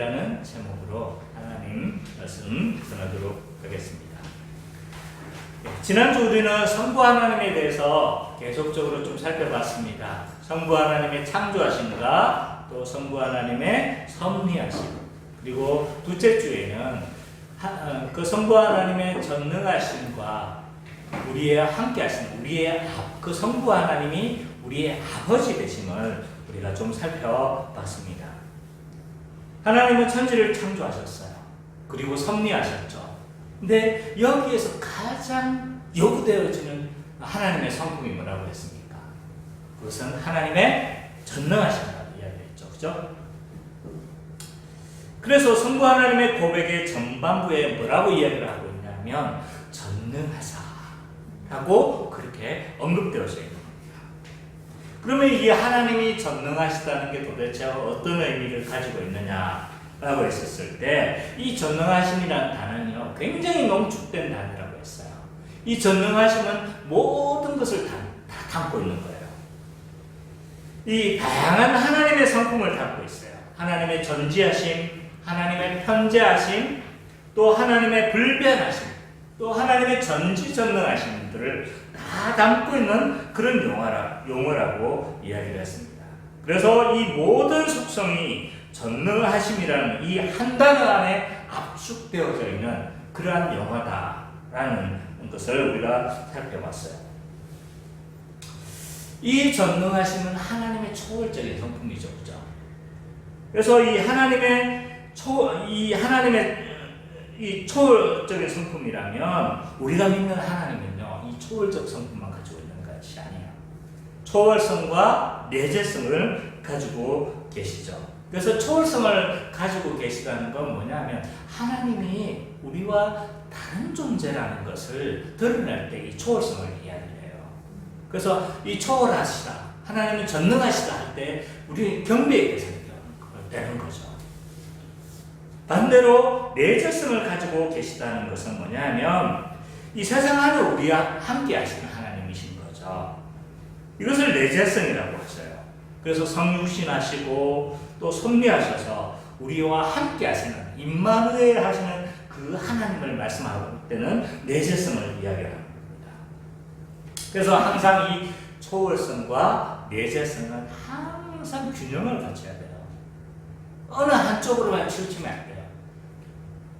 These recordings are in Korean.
아버지라는 제목으로 하나님 말씀 전하도록 하겠습니다. 지난주 우리는 성부 하나님에 대해서 계속적으로 좀 살펴봤습니다. 성부 하나님의 창조하심과 또 성부 하나님의 섭리하심, 그리고 둘째 주에는 그 성부 하나님의 전능하심과 우리의 함께하심, 그 성부 하나님이 우리의 아버지 되심을 우리가 좀 살펴봤습니다. 하나님은 천지를 창조하셨어요. 그리고 섭리하셨죠. 근데 여기에서 가장 요구되어지는 하나님의 성품이 뭐라고 했습니까? 그것은 하나님의 전능하심이라고 이야기했죠. 그죠? 그래서 성부 하나님의 고백의 전반부에 뭐라고 이야기를 하고 있냐면 전능하사라고 그렇게 언급되어져 있는 겁니다. 그러면 이게 하나님이 전능하시다는 게 도대체 어떤 의미를 가지고 있느냐라고 했었을 때 이 전능하심이라는 단어는요 굉장히 농축된 단어라고 했어요. 이 전능하심은 모든 것을 다 담고 있는 거예요. 이 다양한 하나님의 성품을 담고 있어요. 하나님의 전지하심, 하나님의 편재하심, 또 하나님의 불변하심, 또 하나님의 전지전능하심들을 다 담고 있는 그런 용어라고 이야기를 했습니다. 그래서 이 모든 속성이 전능하심이라는 이 한 단어 안에 압축되어져 있는 그러한 용어다라는 것을 우리가 살펴봤어요. 이 전능하심은 하나님의 초월적인 성품이죠, 그죠? 그래서 이 하나님의 초월적인 성품이라면 우리가 믿는 하나님은요 이 초월적 성품만 가지고 있는 것이 아니에요. 초월성과 내재성을 가지고 계시죠. 그래서 초월성을 가지고 계시다는 건 뭐냐면 하나님이 우리와 다른 존재라는 것을 드러낼 때 이 초월성을 이야기해요. 그래서 이 초월하시다, 하나님은 전능하시다 할 때 우리 경배의 대상이 되는 거죠. 반대로 내재성을 가지고 계시다는 것은 뭐냐면 이 세상 안에 우리와 함께 하시는 하나님이신 거죠. 이것을 내재성이라고 하셔요. 그래서 성육신하시고 또 섭리하셔서 우리와 함께 하시는 임마누엘 하시는 그 하나님을 말씀할 때는 내재성을 이야기하는 겁니다. 그래서 항상 이 초월성과 내재성은 항상 균형을 갖춰야 돼요. 어느 한쪽으로만 치우치면 안 돼요.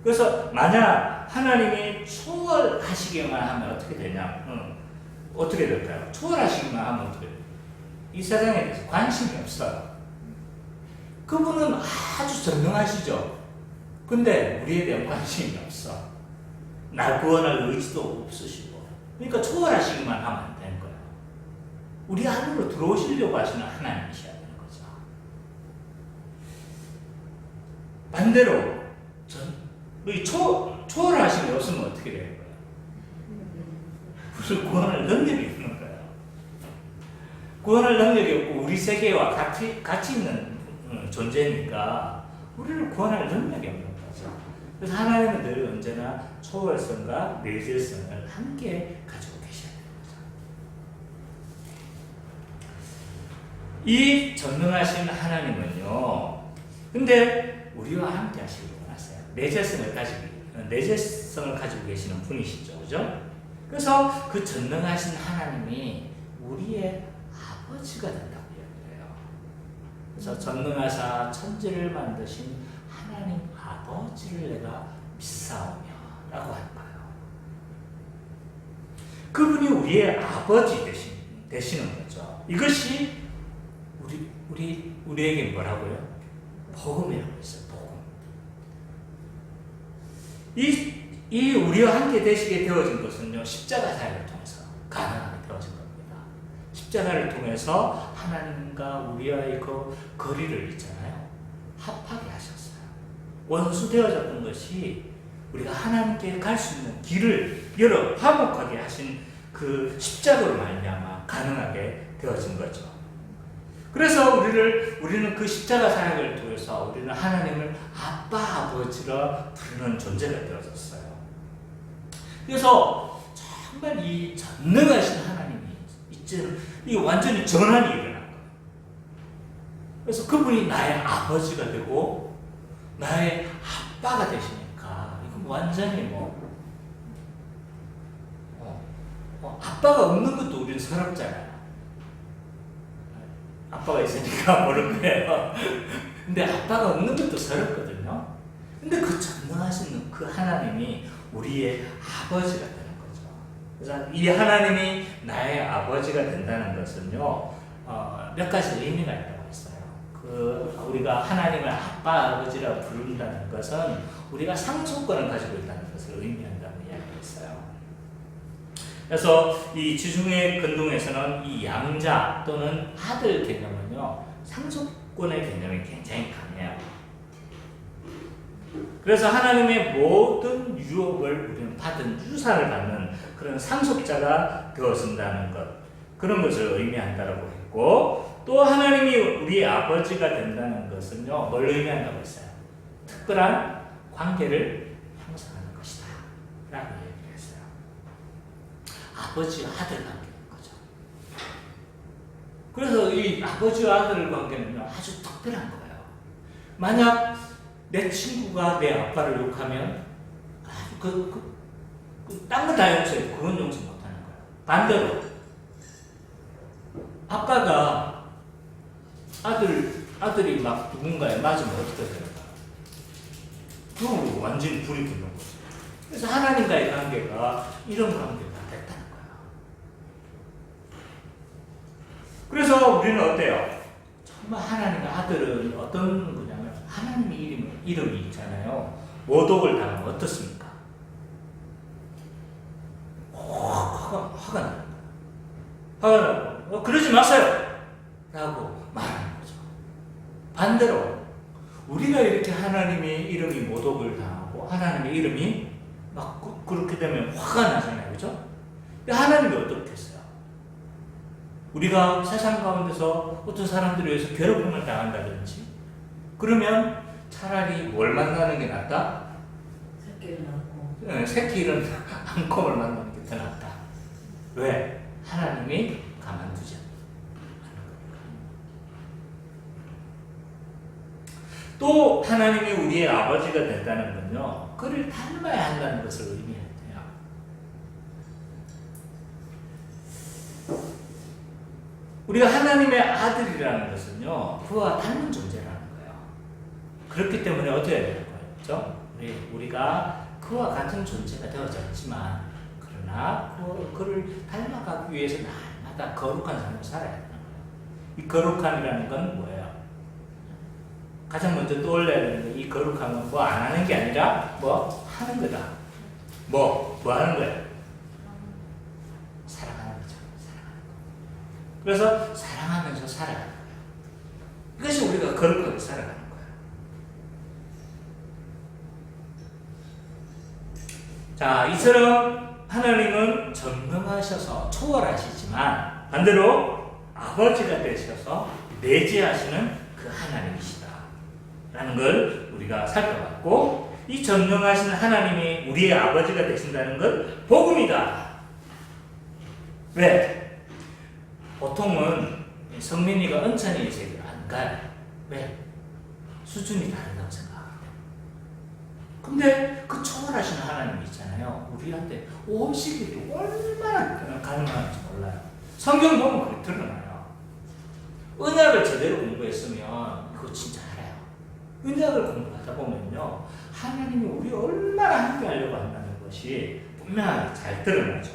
그래서 만약 하나님이 초월하시기만 하면 어떻게 되냐? 어떻게 될까요? 초월하시기만 하면 어떻게 돼요? 이 세상에 대해서 관심이 없어요. 그분은 아주 전능하시죠. 근데 우리에 대한 관심이 없어. 날 구원할 의지도 없으시고. 그러니까 초월하시기만 하면 안 되는 거예요. 우리 안으로 들어오시려고 하시는 하나님이셔야 되는 거죠. 반대로 초월하심이 없으면 어떻게 되는 거예요? 무슨 구원할 능력이 없는 거예요. 구원할 능력이 없고 우리 세계와 같이 있는 존재니까 우리를 구원할 능력이 없는 거죠. 그래서 하나님은 늘 언제나 초월성과 내재성을 함께 가지고 계셔야 되는 거죠. 이 전능하신 하나님은요, 근데 우리와 함께 하시길 원하세요. 내재성을 가지고 계시는 분이시죠, 그죠? 그래서 그 전능하신 하나님이 우리의 아버지가 된다고 이야기해요. 그래서 전능하사 천지를 만드신 하나님 아버지를 내가 믿사오며 라고 할 거예요. 그분이 우리의 아버지 되시는 거죠. 이것이 우리에게 뭐라고요? 복음이라고 했어요. 복음. 이 우리와 함께 되시게 되어진 것은요 십자가 사역을 통해서 가능하게 되어진 겁니다. 십자가를 통해서 하나님과 우리와의 그 거리를 있잖아요 합하게 하셨어요. 원수 되어졌던 것이 우리가 하나님께 갈 수 있는 길을 열어 화목하게 하신 그 십자가로 말미암아 가능하게 되어진 거죠. 그래서 우리는 그 십자가 사역을 통해서 우리는 하나님을 아빠 아버지라 부르는 존재가 되어졌어요. 그래서 정말 이 전능하신 하나님이 이 완전히 전환이 일어난 거예요. 그래서 그분이 나의 아버지가 되고 나의 아빠가 되시니까 이건 완전히 아빠가 없는 것도 우리는 서럽잖아요. 아빠가 있으니까 모를 거예요. 근데 아빠가 없는 것도 서럽거든요. 근데 그 전능하신 그 하나님이 우리의 아버지가 되는 거죠. 그래서 이 하나님이 나의 아버지가 된다는 것은요, 몇 가지 의미가 있다고 했어요. 우리가 하나님을 아빠, 아버지라 부른다는 것은 우리가 상속권을 가지고 있다는 것을 의미한다고 이야기했어요. 그래서 이 지중해 근동에서는 이 양자 또는 아들 개념은요, 상속권의 개념이 굉장히 강해요. 그래서 하나님의 모든 유업을 우리는 받은, 유산을 받는 그런 상속자가 되어진다는 것, 그런 것을 의미한다고 했고, 또 하나님이 우리의 아버지가 된다는 것은요, 뭘 의미한다고 했어요? 특별한 관계를 형성하는 것이다 라고 얘기를 했어요. 아버지와 아들 관계인 거죠. 그래서 이 아버지와 아들 관계는요, 아주 특별한 거예요. 만약 내 친구가 내 아빠를 욕하면 딴 거 다 용서해. 그건 용서 못하는 거예요. 반대로 아빠가 아들이 막 누군가에 맞으면 어떻게 될까? 그건 완전히 불이 붙는 거죠. 그래서 하나님과의 관계가 이런 관계가 됐다는 거예요. 그래서 우리는 어때요? 정말 하나님의 아들은 어떤 거냐면 하나님의 이름이 있잖아요. 모독을 당하면 어떻습니까? 화가 나는 거예요. 화가 나고 그러지 마세요 라고 말하는 거죠. 반대로 우리가 이렇게 하나님의 이름이 모독을 당하고 하나님의 이름이 막 그렇게 되면 화가 나잖아요. 그죠? 근데 하나님이 어떻게 했어요? 우리가 세상 가운데서 어떤 사람들에 의해서 괴롭힘을 당한다든지 그러면 차라리 뭘 만나는 게 낫다? 새끼를 낳고. 네, 새끼를 안고 만나는 게 더 낫다. 왜? 하나님이 가만두지 않는 거예요. 또 하나님이 우리의 아버지가 된다는 건요, 그를 닮아야 한다는 것을 의미해요. 우리가 하나님의 아들이라는 것은요, 그와 닮은 존재라는 거예요. 그렇기 때문에 어떻게 해야 되는 거죠? 우리가 그와 같은 존재가 되어졌지만, 그러나 그를 닮아가기 위해서 날마다 거룩한 삶을 살아야 되는 거예요. 이 거룩함이라는 건 뭐예요? 가장 먼저 떠올려야 되는 게, 이 거룩함은 뭐 안 하는 게 아니라 뭐 하는 거다. 뭐 하는 거예요? 사랑하는 거죠. 그래서 사랑하면서 살아가는 거예요. 이것이 우리가 거룩하게 살아가는 거예요. 자, 이처럼 하나님은 전능하셔서 초월하시지만 반대로 아버지가 되셔서 내재하시는 그 하나님이시다 라는 걸 우리가 살펴봤고, 이 전능하신 하나님이 우리의 아버지가 되신다는 건 복음이다. 왜? 보통은 성민이가 은찬이의 세계를 안 가요. 왜? 수준이 다르다고 생각합니다. 근데 그 초월하시는 하나님이 있잖아요. 우리한테 오시기도 얼마나 가능한지 몰라요. 성경 보면 그게 드러나요. 언약을 제대로 공부했으면 그거 진짜 알아요. 언약을 공부하다 보면요, 하나님이 우리 얼마나 함께 하려고 한다는 것이 분명하게 잘 드러나죠.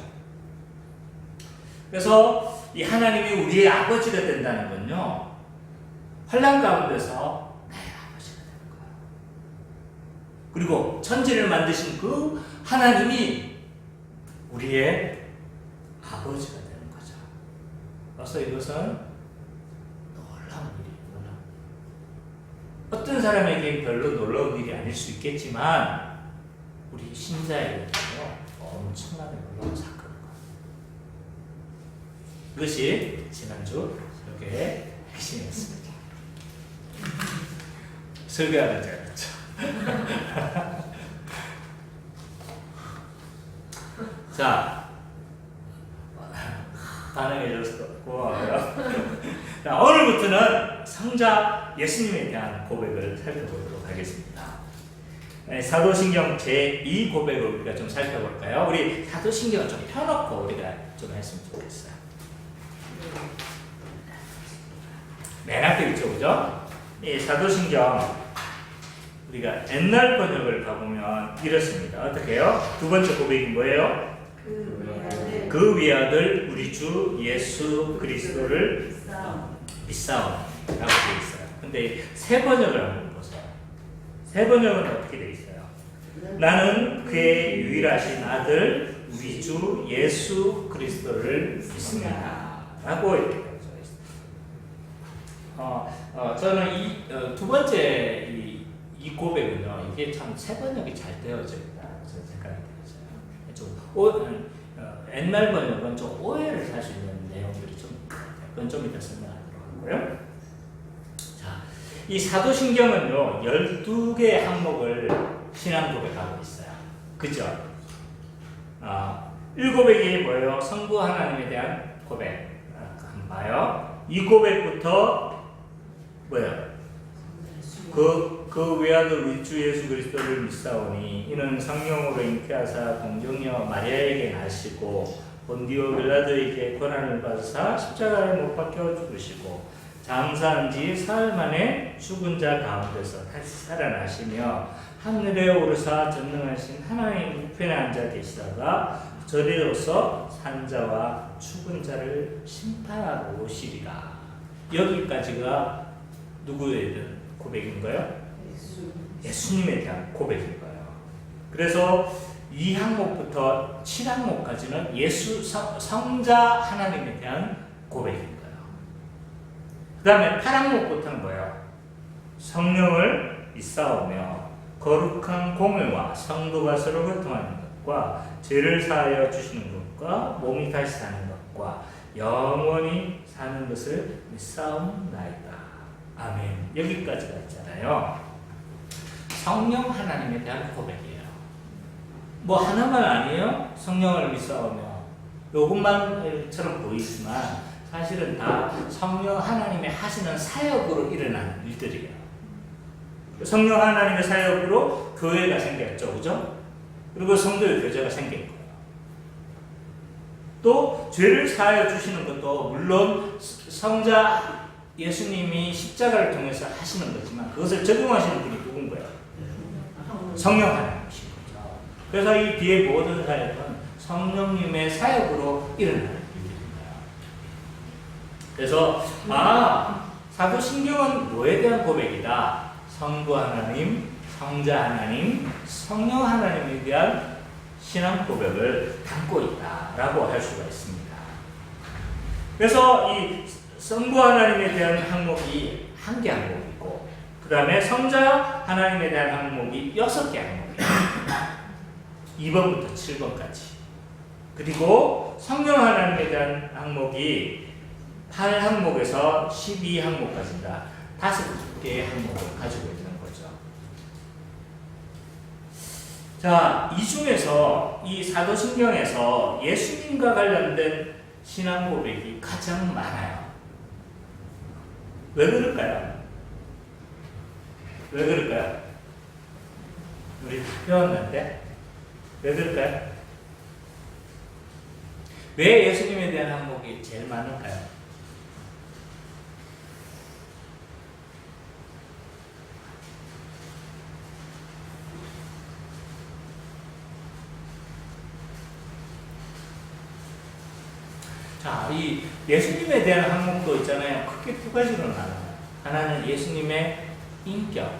그래서 이 하나님이 우리의 아버지가 된다는 건요, 환난 가운데서 나의 아버지가 되는 거예요. 그리고 천지를 만드신 그 하나님이 우리의 아버지가 되는 거죠. 그래서 이것은 놀라운 일이에요. 어떤 사람에게 별로 놀라운 일이 아닐 수 있겠지만 우리 신자에게는요, 엄청나게 놀라운 사건입니다. 이것이 지난주 설교의 핵심이었습니다. 설교하는 제가 그렇죠. 자, 반응해줘서 고마워요. 자, 오늘부터는 성자 예수님에 대한 고백을 살펴보도록 하겠습니다. 사도신경 제2 고백을 우리가 좀 살펴볼까요? 우리 사도신경을 좀 펴놓고 우리가 좀 했으면 좋겠어요. 맨 앞에 있죠, 그죠? 이 사도신경 우리가 옛날 번역을 가보면 이렇습니다. 어떻게 해요? 두 번째 고백이 뭐예요? 그 위아들 우리 주 예수 그리스도를 믿사오라고 되어 있어요. 근데 새 번역을 한번 보세요. 새 번역은 어떻게 되어 있어요? 나는 그의 유일하신 아들 우리 주 예수 그리스도를 믿습니다. 라고 이렇게 되어 있어요. 저는 이 두 번째 이 고백은요, 이게 참 새 번역이 잘 되어져 있다 저는 생각이 들었어요. 옛날 번역은 좀 오해를 살 수 있는 내용들이 좀 이따 설명하도록 하고요. 자, 이 사도신경은요 12개의 항목을 신앙 고백하고 있어요. 그죠? 7고백이 뭐예요? 성부 하나님에 대한 고백. 한번 봐요. 이 고백부터 뭐예요? 그 외아들 우리 주 예수 그리스도를 믿사오니 이는 성령으로 잉태하사 동정녀 마리아에게 나시고 본디오 빌라도에게 고난을 받으사 십자가에 못 박혀 죽으시고 장사한 지 사흘 만에 죽은 자 가운데서 다시 살아나시며 하늘에 오르사 전능하신 하나님 우편에 앉아 계시다가 저리로서 산자와 죽은 자를 심판하러 오시리라. 여기까지가 누구에 대한 고백인가요? 예수님에 대한 고백인 거예요. 그래서 2항목부터 7항목까지는 예수 성자 하나님에 대한 고백인 거예요. 그 다음에 8항목부터는 뭐예요? 성령을 믿사오며 거룩한 공회와 성도가 서로 교통하는 것과 죄를 사하여 주시는 것과 몸이 다시 사는 것과 영원히 사는 것을 믿사옵나이다. 아멘. 여기까지가 있잖아요. 성령 하나님에 대한 고백이에요. 뭐 하나만 아니에요? 성령을 믿사오며 요것만처럼 보이지만 사실은 다 성령 하나님의 하시는 사역으로 일어나는 일들이에요. 성령 하나님의 사역으로 교회가 생겼죠, 그죠? 그리고 성도의 교제가 생긴 거예요. 또 죄를 사하여 주시는 것도 물론 성자 예수님이 십자가를 통해서 하시는 거지만 그것을 적용하시는 분이 누군 거예요? 성령 하나님이신 거죠. 그래서 이 뒤에 모든 사역은 성령님의 사역으로 일어나는 일입니다. 그래서 사도신경은 뭐에 대한 고백이다? 성부 하나님, 성자 하나님, 성령 하나님에 대한 신앙 고백을 담고 있다라고 할 수가 있습니다. 그래서 이 성부 하나님에 대한 항목이 1개 항목이고 그 다음에 성자 하나님에 대한 항목이 6개 항목이에요. 2번부터 7번까지. 그리고 성령 하나님에 대한 항목이 8항목에서 12항목까지입니다. 5개의 항목을 가지고 있는 거죠. 자, 이 중에서 이 사도신경에서 예수님과 관련된 신앙 고백이 가장 많아요. 왜 그럴까요? 왜 그럴까요? 우리 배웠는데 왜 그럴까요? 왜 예수님에 대한 항목이 제일 많을까요? 자, 이 예수님에 대한 항목도 있잖아요. 크게 2가지로 나눠요. 하나는 예수님의 인격,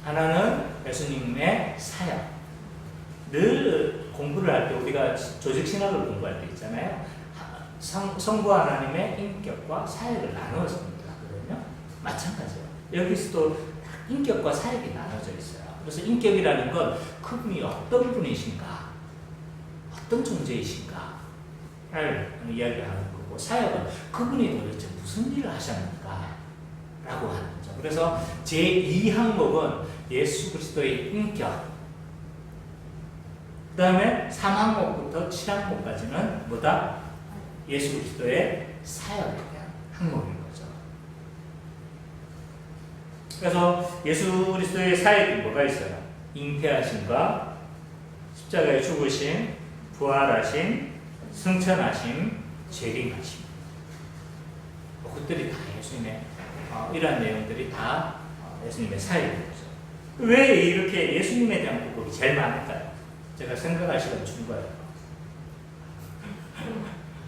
하나는 예수님의 사역. 늘 공부를 할 때 우리가 조직신학을 공부할 때 있잖아요. 성부 하나님의 인격과 사역을 나누어서 공부하거든요. 마찬가지예요. 여기서도 인격과 사역이 나눠져 있어요. 그래서 인격이라는 건 그분이 어떤 분이신가, 어떤 존재이신가 를 이야기하는 거고, 사역은 그분이 도대체 무슨 일을 하셨는가 라고 하는 거죠. 그래서 제2항목은 예수 그리스도의 인격, 그 다음에 3항목부터 7항목까지는 뭐다? 예수 그리스도의 사역에 대한 항목인 거죠. 그래서 예수 그리스도의 사역이 뭐가 있어요? 잉태하심과 십자가에 죽으심, 부활하심, 승천하심, 재림하심. 그것들이 다 예수님의 이러한 내용들이 다 예수님의 사역인 거죠. 왜 이렇게 예수님에 대한 부분이 제일 많을까요? 제가 생각할 시간 준 거예요.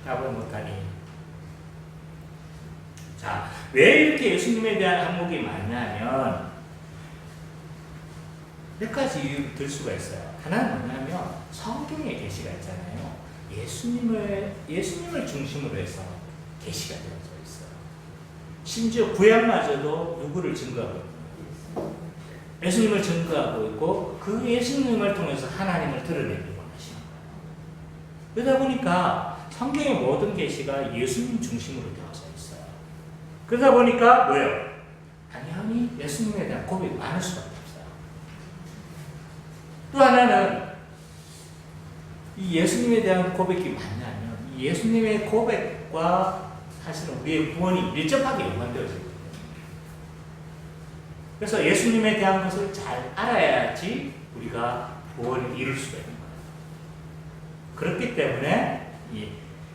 답을 못하니. 자, 왜 이렇게 예수님에 대한 항목이 많냐면 몇 가지 이유를 들 수가 있어요. 하나는 뭐냐면 성경의 계시가 있잖아요. 예수님을 중심으로 해서 계시가 되어져 있어요. 심지어 구약마저도 누구를 증거하고 있고 예수님을 증거하고 있고 그 예수님을 통해서 하나님을 드러내기 원하시는 거예요. 그러다 보니까 성경의 모든 계시가 예수님 중심으로 되어져 있어요. 그러다 보니까 뭐예요? 당연히 예수님에 대한 고백이 많을 수밖에 없어요. 또 하나는 이 예수님에 대한 고백이 많냐면 이 예수님의 고백과 사실은 우리의 구원이 밀접하게 연관되어 있거든요. 그래서 예수님에 대한 것을 잘 알아야지 우리가 구원을 이룰 수가 있는 거예요. 그렇기 때문에 이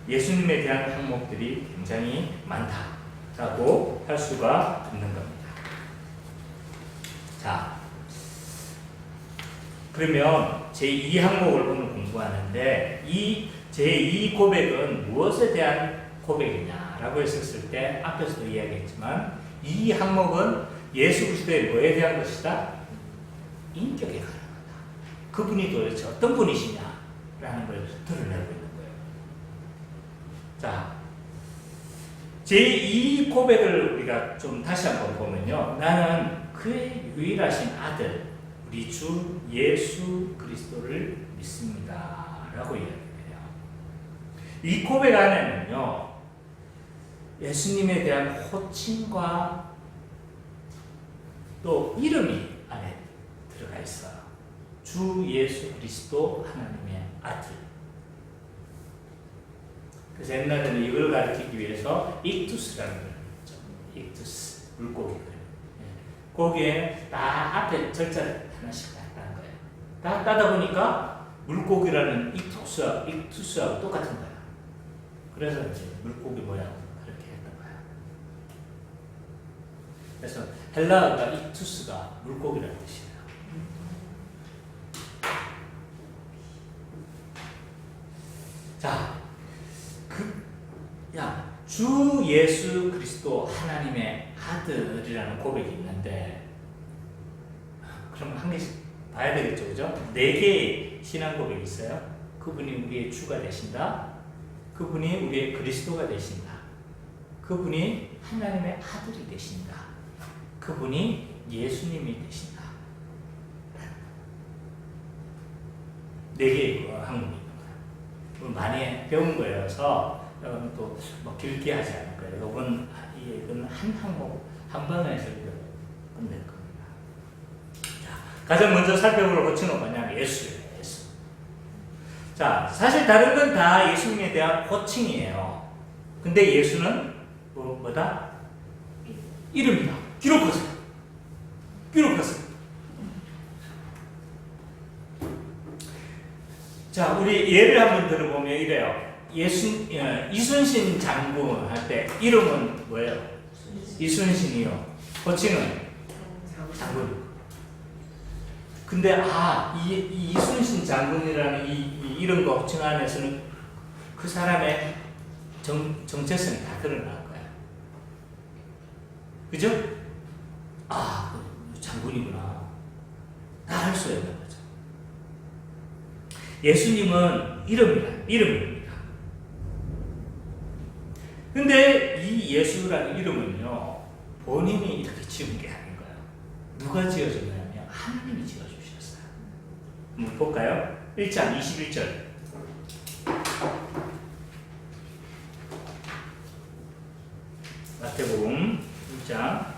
예수님에 대한 항목들이 굉장히 많다라고 할 수가 있는 겁니다. 자, 그러면 제2항목을 오늘 공부하는데 이 제2 고백은 무엇에 대한 고백이냐라고 했었을 때 앞에서도 이야기했지만 이 항목은 예수 그리스도의 뭐에 대한 것이다? 인격에 관한 거다. 그분이 도대체 어떤 분이시냐라는 걸 드러내고 있는 거예요. 자, 제2 고백을 우리가 좀 다시 한번 보면요. 나는 그의 유일하신 아들 우리 주 예수 그리스도를 믿습니다 라고 이야기해요. 이 고백 안에는요 예수님에 대한 호칭과 또 이름이 안에 들어가 있어요. 주 예수 그리스도 하나님의 아들. 그래서 옛날에는 이걸 가르치기 위해서 익투스라는 걸 했죠. 익투스, 물고기들. 거기에 다 앞에 절자를 하나씩 따는 거예요. 다 따다 보니까 물고기라는 익투스하고 똑같은 거예요. 그래서 이제 물고기 모양 그렇게 했던 거예요. 그래서 헬라어가 익투스가 물고기라는 뜻이에요. 자, 주 예수 그리스도 하나님의 아들이라는 고백이 있는데 그럼 한 개씩 봐야 되겠죠, 그죠? 4개의 신앙 고백이 있어요. 그분이 우리의 주가 되신다. 그분이 우리의 그리스도가 되신다. 그분이 하나님의 아들이 되신다. 그분이 예수님이 되신다. 4개의 항목이 있는 거예요. 많이 배운 거여서 또 뭐 길게 하지 않을 거예요. 이건 한 항목 한 번에서 끝낼 겁니다. 자, 가장 먼저 살펴볼 호칭은 뭐냐면 예수예요. 예수. 자, 사실 다른 건 다 예수님에 대한 호칭이에요. 근데 예수는 뭐다? 이름이다. 기록하세요. 기록하세요. 자, 우리 예를 한번 들어보면 이래요. 이순신 장군 할 때 이름은 뭐예요? 이순신이요. 호칭은 장군. 근데 이 이순신 장군이라는 이 이름과 호칭 안에서는 그 사람의 정체성이 다 드러날 거야. 그죠? 장군이구나. 다 알 수 있는 거죠. 예수님은 이름입니다. 근데 이 예수라는 이름은요, 본인이 이렇게 지은 게 아닌 거예요. 누가 지어줬냐면 하나님이 지어주셨어요. 한번 볼까요? 1장 21절. 마태복음 1장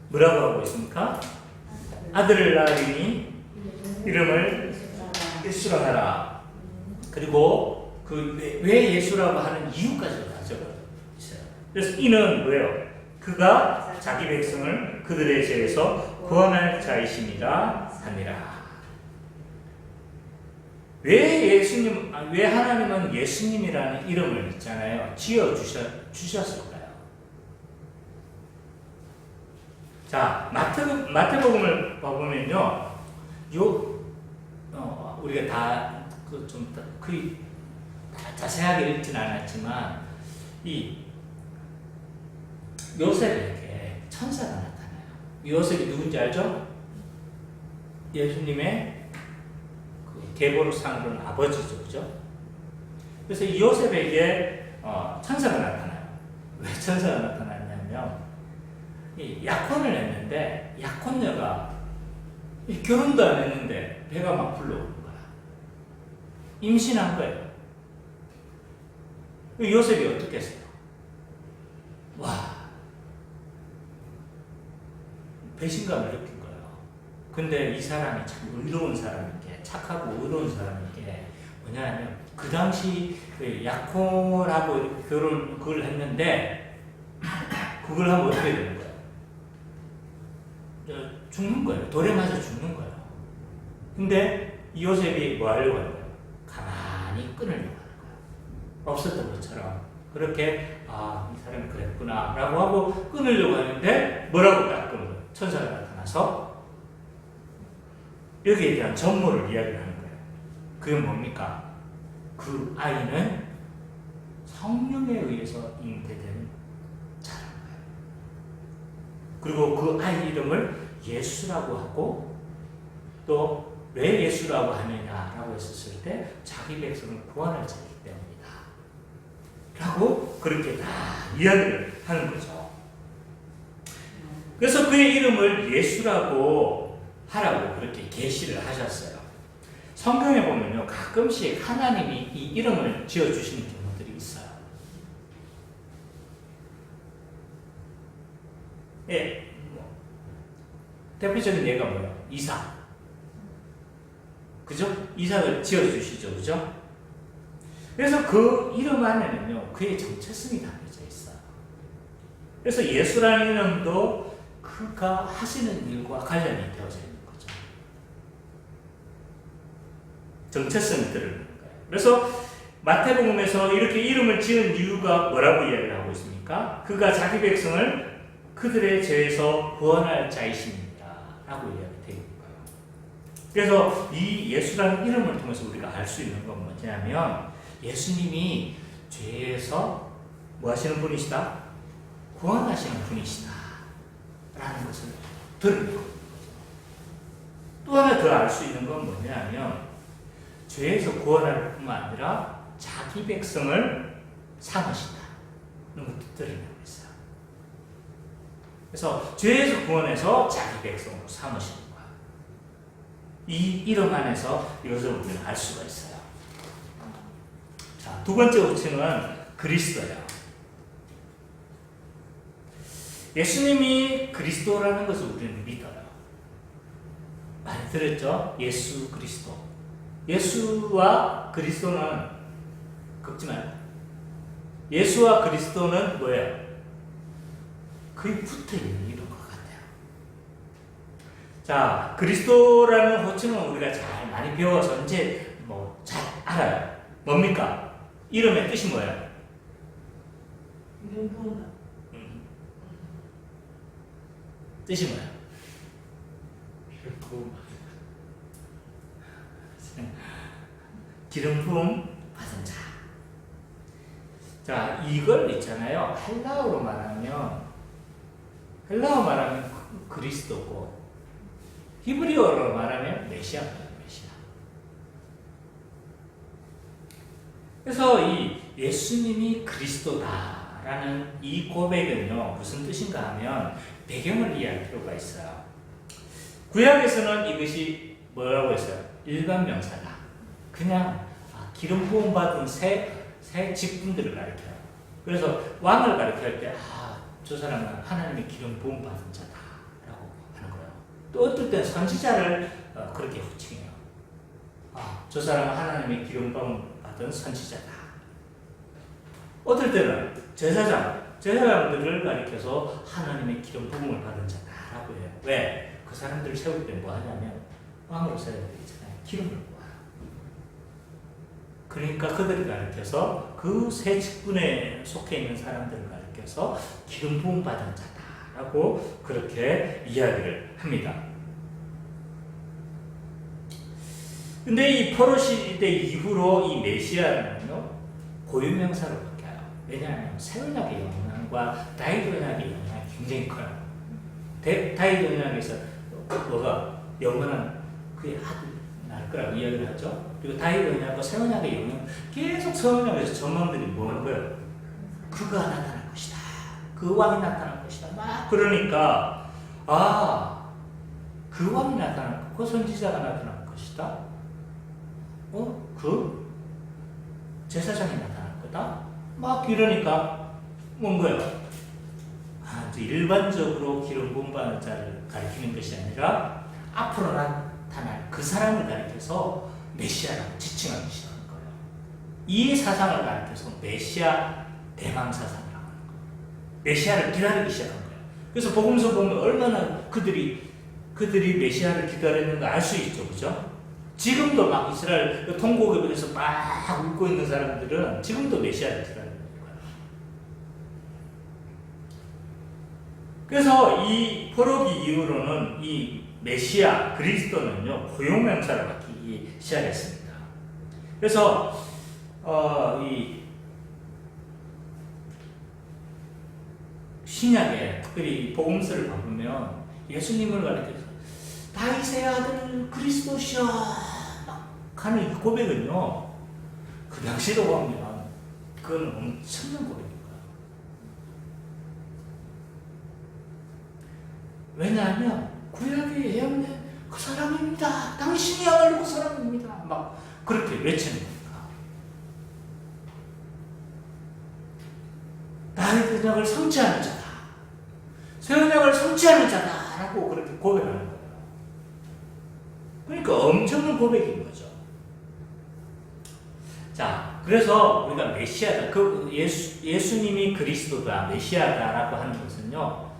뭐라고 하고 있습니까? 아들을 낳으리니 이름을 예수라 하라. 그리고 왜 예수라고 하는 이유까지도 다 적어 있어요. 그래서 이는 뭐예요? 그가 자기 백성을 그들의 죄에서 구원할 자이심이라 하니라. 왜 하나님은 예수님이라는 이름을 있잖아요, 지어 주셨을까요? 자, 마태복음을 보면요, 우리가 다 거의 다 자세하게 읽지는 않았지만 이 요셉에게 천사가 나타나요. 요셉이 누군지 알죠? 예수님의 계보로상으로는 아버지죠, 그죠? 그래서 이 요셉에게 천사가 나타나요. 왜 천사가 나타났냐면 이 약혼을 했는데 약혼녀가 결혼도 안 했는데 배가 막 불러오는 거야. 임신한 거예요. 요셉이 어떻게 했어요? 와, 배신감을 느낀 거예요. 근데 이 사람이 참 의로운 사람이게, 착하고 의로운 사람이게, 뭐냐면 그 당시 약혼하고 그걸 했는데 그걸 하면 어떻게 되는 거예요? 죽는 거예요. 돌에 맞아 죽는 거예요. 근데 이 요셉이 뭐 하려고 하는 거예요? 가만히 끊으려고 하는 거예요. 없었던 것처럼. 그렇게 이 사람이 그랬구나 라고 하고 끊으려고 하는데 뭐라고 딱 끊는 거예요? 천사가 나타나서 여기에 대한 전모를 이야기를 하는 거예요. 그게 뭡니까? 그 아이는 성령에 의해서 잉태된 자라는 거예요. 그리고 그 아이 이름을 예수라고 하고, 또 왜 예수라고 하느냐라고 했었을 때 자기 백성을 구원할 자이기 때문이다 라고 그렇게 다 이야기를 하는 거죠. 그래서 그의 이름을 예수라고 하라고 그렇게 계시를 하셨어요. 성경에 보면요, 가끔씩 하나님이 이 이름을 지어주시는 경우들이 있어요. 예, 대표적인 예가 뭐예요? 이삭. 그죠? 이삭을 지어주시죠. 그죠? 그래서 그 이름 안에는요, 그의 정체성이 담겨져 있어요. 그래서 예수라는 이름도 그가 하시는 일과 관련이 되어져 있는 거죠. 정체성이 드러나는 거예요. 그래서 마태복음에서 이렇게 이름을 지은 이유가 뭐라고 이야기를 하고 있습니까? 그가 자기 백성을 그들의 죄에서 구원할 자이십니다 라고 이야기되어 있는 거예요. 그래서 이 예수라는 이름을 통해서 우리가 알 수 있는 건 뭐냐면, 예수님이 죄에서 뭐 하시는 분이시다? 구원하시는 분이시다 라는 것을 드러내는 거예요. 또 하나 더 알 수 있는 건 뭐냐면, 죄에서 구원할 뿐만 아니라 자기 백성을 삼으신다는 것도 드러내고 있어요. 그래서 죄에서 구원해서 자기 백성으로 삼으시는 거예요. 이 이름 안에서 이것을 우리는 알 수가 있어요. 자, 두 번째 호칭은 그리스도예요. 예수님이 그리스도라는 것을 우리는 믿어요. 많이 들었죠? 예수 그리스도. 예수와 그리스도는 걷지 마요. 예수와 그리스도는 뭐예요? 거의 붙어있는 이런 것 같아요. 자, 그리스도라는 호칭은 우리가 잘 많이 배워서 이제 뭐 잘 알아요. 뭡니까? 이름의 뜻이 뭐예요? 이름 부은다. 뜻이 뭐예요? 기름 부음 받은 자. 자, 이걸 있잖아요. 헬라어로 말하면 그리스도고, 히브리어로 말하면 메시아입니다. 메시아. 그래서 이 예수님이 그리스도다라는 이 고백은요, 무슨 뜻인가 하면 배경을 이해할 필요가 있어요. 구약에서는 이것이 뭐라고 했어요? 일반 명사다. 그냥 기름 부음 받은 새 직분들을 가리켜요. 그래서 왕을 가리킬 때 저 사람은 하나님의 기름 부음 받은 자다라고 하는 거예요. 또 어떨 땐 선지자를 그렇게 호칭해요. 저 사람은 하나님의 기름 부음 받은 선지자다. 어떨 때는 제사장, 제사장들을 가리켜서 하나님의 기름 부음을 받은 자다라고 해요. 왜? 그 사람들을 세울 때 뭐 하냐면 왕으로 세워야 되잖아요. 기름을 모아. 그러니까 그들을 가리켜서 그 세 직분에 속해 있는 사람들을 가리켜서 기름 부음 받은 자다라고 그렇게 이야기를 합니다. 근데 이 포로 시대 이후로 이 메시아는요 고유명사로 바뀌어요. 왜냐하면 새 언약의 영향과 다윗 언약의 영향이 굉장히 커요. 다윗 언약에서 뭐가 영원한 그의 아들 날 거라고 이야기를 하죠. 그리고 다윗 언약과 새 언약의 영향 계속 새 언약에서 전망들이 뭐 하는 거예요? 그가 나타날 것이다. 그 왕이 나타날 것이다. 막 그러니까 그 왕이 나타날 그 선지자가 나타날 것이다. 그 제사장이 나타날 거다. 막 이러니까 뭔가요? 이제 일반적으로 기름 부음 받는 자를 가리키는 것이 아니라 앞으로 나타날 그 사람을 가리켜서 메시아라고 지칭하기 시작한 거예요. 이 사상을 가리켜서 메시아 대망 사상이라고 하는 거예요. 메시아를 기다리기 시작한 거예요. 그래서 복음서 보면 얼마나 그들이 메시아를 기다렸는가 알 수 있죠, 그죠? 지금도 막 이스라엘 통곡에서 막 울고 있는 사람들은 지금도 메시아를 기다리는 거예요. 그래서 이 포로기 이후로는 이 메시아 그리스도는요 고용명사로 바뀌기 시작했습니다. 그래서 이 신약에 특별히 복음서를 보면 예수님을 가리켜서 다윗의 아들 그리스도시여 막 하는 이 고백은요 그 당시로 보면 그건 엄청난 고백입니다. 왜냐하면 구약에 예언된 그 사람입니다. 당신이야말로 그 사람입니다. 막 그렇게 외치는 겁니다. 다윗의 언약을 성취하는 자다. 새 언약을 성취하는 자다라고 그렇게 고백하는 거예요. 그러니까 엄청난 고백인 거죠. 자, 그래서 우리가 메시아다, 예수님이 그리스도다, 메시아다라고 하는 것은요,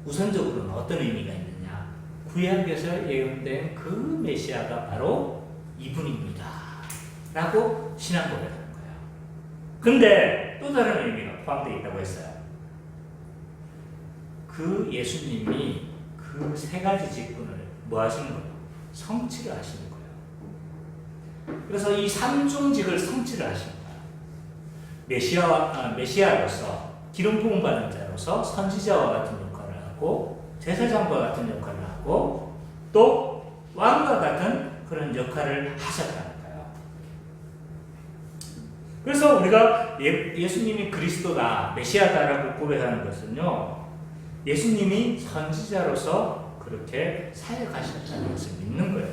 우선적으로는 어떤 의미가 있느냐? 구약에서 예언된 그 메시아가 바로 이분입니다. 라고 신앙 고백하는 거예요. 근데 또 다른 의미가 포함되어 있다고 했어요. 그 예수님이 그 세 가지 직분을 뭐 하시는 거예요? 성취를 하시는 거예요. 그래서 이 삼중직을 성취를 하시는 거예요. 메시아로서 기름 부음 받은 자로서 선지자와 같은 역할을 하고 제사장과 같은 역할을 하고 또 왕과 같은 그런 역할을 하셨다는 거예요. 그래서 우리가 예수님이 그리스도다, 메시아다라고 고백하는 것은요, 예수님이 선지자로서 그렇게 사역하셨다는 것을 믿는 거예요.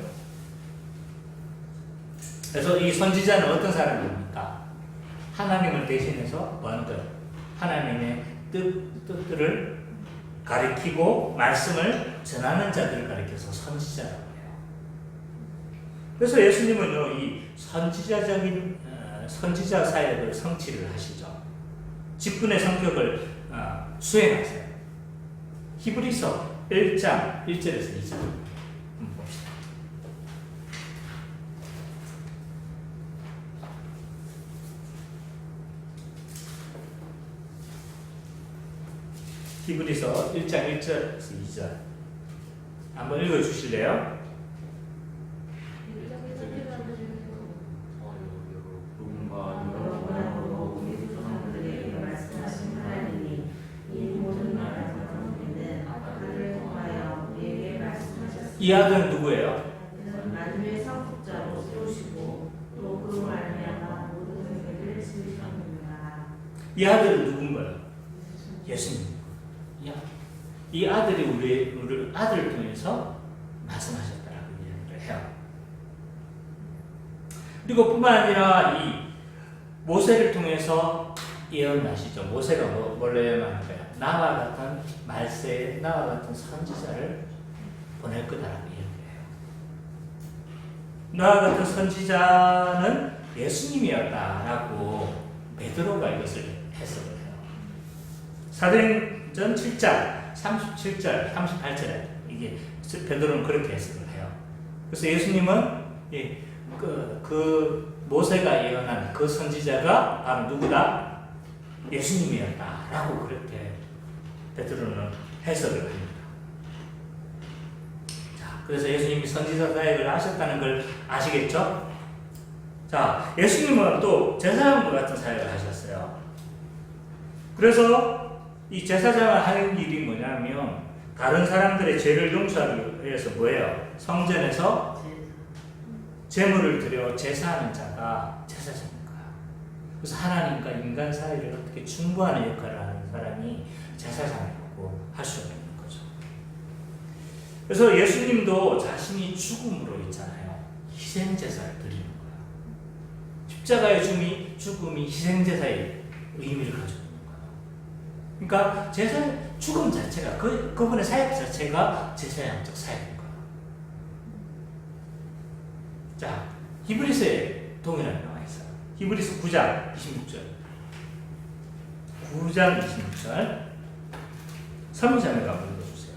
그래서 이 선지자는 어떤 사람입니까? 하나님을 대신해서 뭐 하는 거예요? 하나님의 뜻들을 가리키고 말씀을 전하는 자들을 가리켜서 선지자라고 해요. 그래서 예수님은요, 이 선지자적인 선지자 사역을 성취를 하시죠. 직분의 성격을 수행하세요. 히브리서 1장 1절에서 2절 한번 봅시다. 히브리서 1장 1절에서 2절 한번 읽어주실래요? 이 아들은 누구예요? 나중에 상속자로 세우시고 또 그로 말미암아 모든 세계를 지으셨느니라. 이 아들은 누군가요? 예수님. 이 아들이 우리 아들을 통해서 말씀하셨다라고 이야기를 해요. 그리고 뿐만 아니라 이 모세를 통해서 예언하시죠. 모세가 원래 말할까요? 나와 같은 말세, 나와 같은 선지자를 보낼 거다라고 이야기해요. 나와 같은 선지자는 예수님이었다라고 베드로가 이것을 해석을 해요. 사도행전 7장 37절, 38절에 이게 베드로는 그렇게 해석을 해요. 그래서 예수님은 그 모세가 예언한 그 선지자가 바로 누구다? 예수님이었다라고 그렇게 베드로는 해석을 합니다. 자, 그래서 예수님이 선지자 사역을 하셨다는 걸 아시겠죠? 자, 예수님은 또 제사장과 같은 사역을 하셨어요. 그래서 이 제사장을 하는 일이 뭐냐면 다른 사람들의 죄를 용서하기 위해서 뭐예요? 성전에서 제물을 드려 제사하는 자가 제사장인 거야. 그래서 하나님과 인간 사이를 어떻게 중보하는 역할을 하는 사람이 제사장이라고 할 수가 있는 거죠. 그래서 예수님도 자신이 죽음으로 있잖아요. 희생제사를 드리는 거야. 십자가의 죽음이 희생제사의 의미를 가지고 있는 거야. 그러니까 죽음 자체가 그분의 사역 자체가 제사장적 사역인 거야. 자, 히브리서에 동일하게 나와 있어요. 히브리서 9장 26절. 9장 26절. 선미자매가 한번 읽어주세요.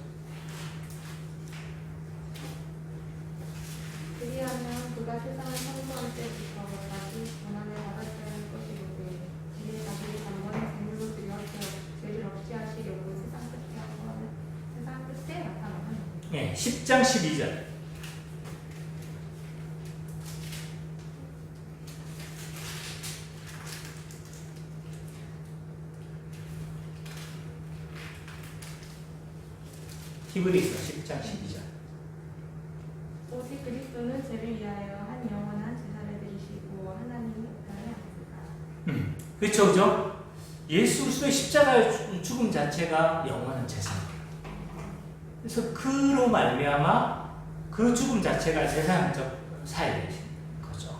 그리하면 그가 세상을 창조할 때부터 다시 고난을 받았어야 할 것이로되 이에 자기를 단번에 제물로 드려 죄를 없이 하시려고 세상 끝에 나타나는 예, 10장 12절. 히브리서 10장 12절. 오직 그리스도는 죄를 위하여 한 영원한 제사를 드리시고 하나님이 우편에 앉으사. 그렇죠, 그죠? 예수 그리스도의 십자가의 죽음 자체가 영원한 제사입니다. 그래서 그로 말미암아 그 죽음 자체가 제사장적 사역인 거죠.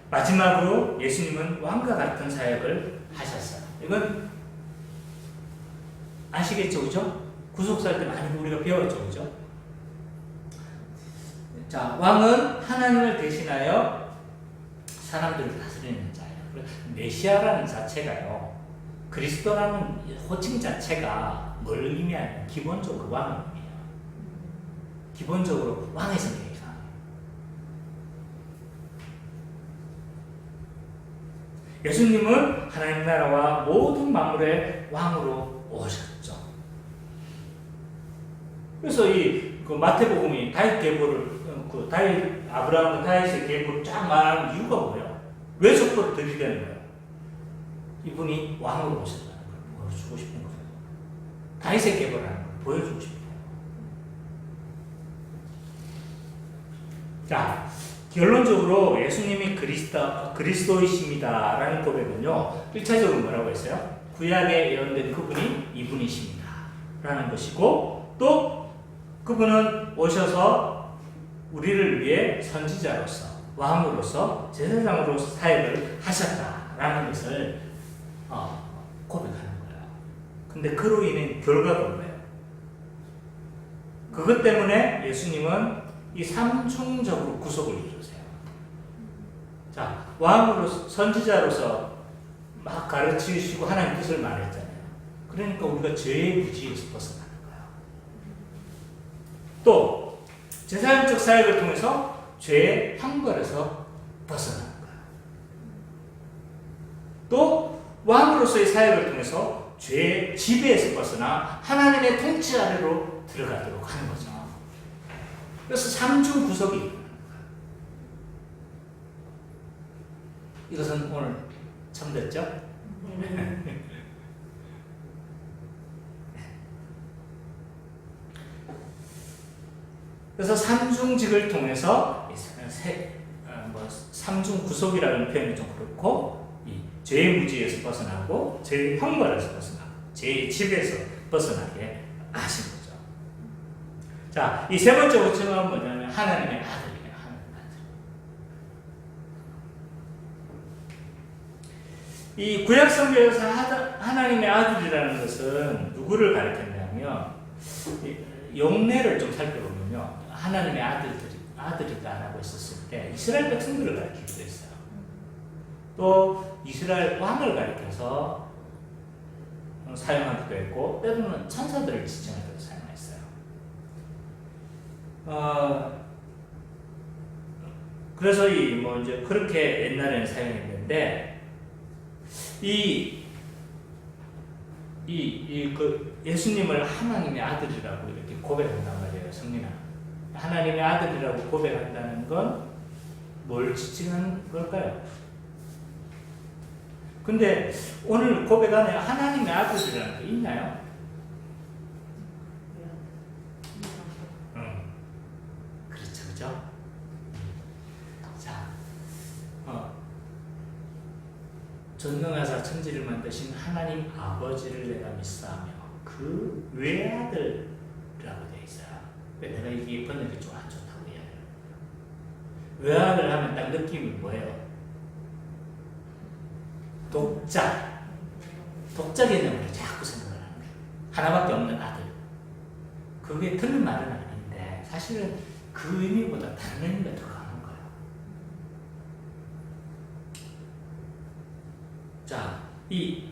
마지막으로 예수님은 왕과 같은 사역을 하셨어요. 이건 아시겠죠, 그죠? 구속살 때 많이 우리가 배웠죠, 그죠? 자, 왕은 하나님을 대신하여 사람들을 다스리는 자예요. 메시아라는 자체가요, 그리스도라는 호칭 자체가 뭘 의미하냐면 기본적으로 왕을 의미해요. 기본적으로 왕의 성격이 강해요. 예수님은 하나님 나라와 모든 만물의 왕으로 오셨죠. 그래서 그 마태복음이 다윗 계보를 아브라함과 다윗의 계보를 쫙 말하는 이유가 뭐예요? 왜 족보를 드리려는 거예요? 이분이 왕으로 오셨다는 걸 보여주고 싶은 거예요. 다윗의 계보라는 걸 보여주고 싶은 거예요. 자, 결론적으로 예수님이 그리스도이십니다라는 고백은요, 1차적으로 뭐라고 했어요? 구약에 예언된 그분이 이분이십니다 라는 것이고, 또 그분은 오셔서 우리를 위해 선지자로서, 왕으로서, 제사장으로서 사역을 하셨다라는 것을 고백하는 거예요. 근데 그로 인한 결과가 뭐예요? 그것 때문에 예수님은 이 삼중적으로 구속을 이루세요. 자, 왕으로서, 선지자로서 막 가르치시고 하나님 뜻을 말했잖아요. 그러니까 우리가 죄의 무지에서 벗어나는 거예요. 또 제사장적 사역을 통해서 죄의 형벌에서 벗어나는 거예요. 또 왕으로서의 사역을 통해서 죄의 지배에서 벗어나 하나님의 통치 아래로 들어가도록 하는 거죠. 그래서 삼중 구속이 일어나는 거예요. 이것은 오늘 처음 됐죠? 그래서 삼중직을 통해서 삼중 구속이라는 표현이 좀 그렇고, 이 죄의 무지에서 벗어나고 죄의 형벌에서 벗어나고 죄의 지배에서 벗어나게 하신 거죠. 자, 이 세 번째 호칭은 뭐냐면 하나님의 아들이에요. 하나님의 아들. 이 구약 성경에서 하나님의 아들이라는 것은 누구를 가리켰냐면, 용례를 좀 살펴보면요, 하나님의 아들이다라고 했었을 때 이스라엘 백성들을 가리키기도 했어요. 또 이스라엘 왕을 가리켜서 사용하기도 했고 때로는 천사들을 지칭할 때도 사용했어요. 그래서 이제 그렇게 옛날에는 사용했는데 그 예수님을 하나님의 아들이라고 이렇게 고백한단 말이에요. 성민아. 하나님의 아들이라고 고백한다는 건 뭘 지칭하는 걸까요? 근데 오늘 고백 안에 하나님의 아들이라는 게 있나요? 그렇죠, 그죠? 자, 전능하사 천지를 만드신 하나님 아버지를 내가 믿사하며 그 외아들이라고 되어 있어요. 내가 이게 번역이 좀 안 좋다고 이야기해요. 외아들 하면 딱 느낌이 뭐예요? 독자 개념으로 자꾸 생각을 하는 거예요. 하나밖에 없는 아들. 그게 틀린 말은 아닌데 사실은 그 의미보다 다른 의미가 더 강한 거예요. 자, 이